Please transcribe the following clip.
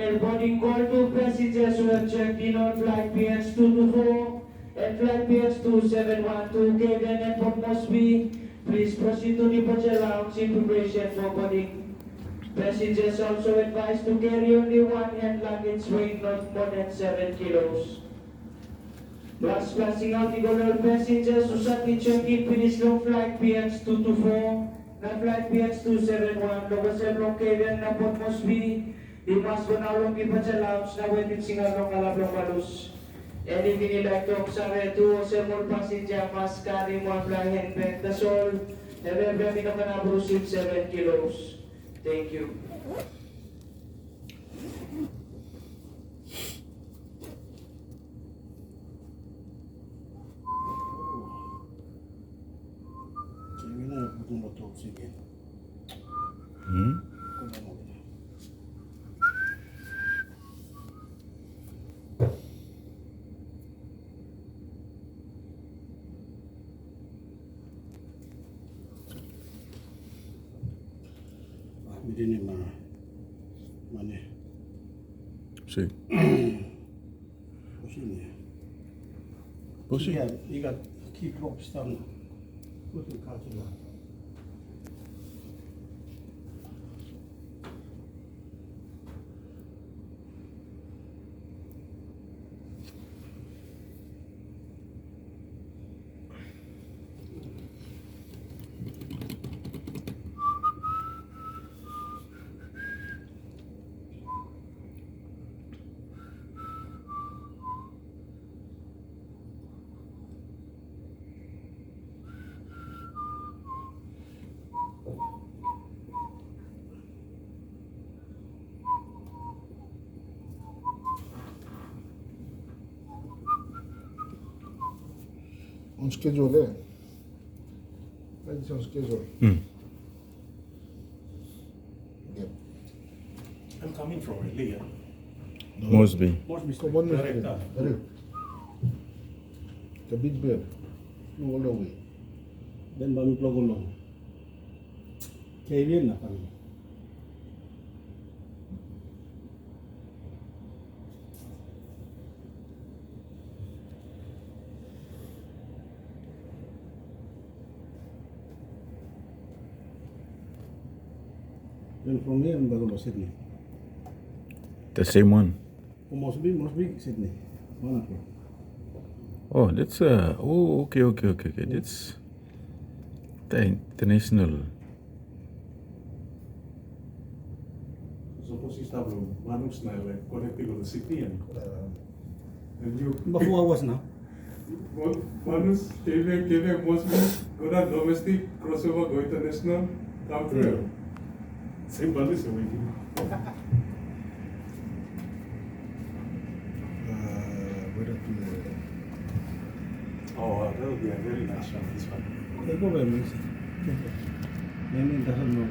diagonal boarding call to passengers who have checked in on flight PX224 and flight PX2712 Cavan and Port Moresby. Please proceed to departure lounge in preparation for boarding. Passengers also advised to carry only one hand luggage weighing not more than 7 kilos. Last passing out diagonal passengers who suddenly check in finish long flight PX224 na flight PX271 Logasel long Cavan na Port Moresby. Di mas bonalong departure lounge na waiting singalong kalablong malus. Any minilagtong sa reto sa more passenger must carry one fly handbag. That's all. Never be minokana 7 kilos. Thank you. Ini mana? Sì. Posini. Così? Iga keep up stand. Kutu katila. On schedule there. It's on schedule. Yep. I'm coming from LA. Moresby. Moresby. Come on, Direct. Direct. The big bed. No all the way. Then kami plug along. Cavan na kami. Then from here, I'm going to Sydney. The same one. Moresby, Sydney. 1 o'clock. Oh, that's okay. That's the international. Suppose you start from Manus na like connecting to the city and you But 4 hours now. Manus KV Moresby go down domestic crossover go international come through. Same Manus you're waiting. Whether to Oh, that would be a very nice shot this one. Hey, go by me. Then it doesn't know.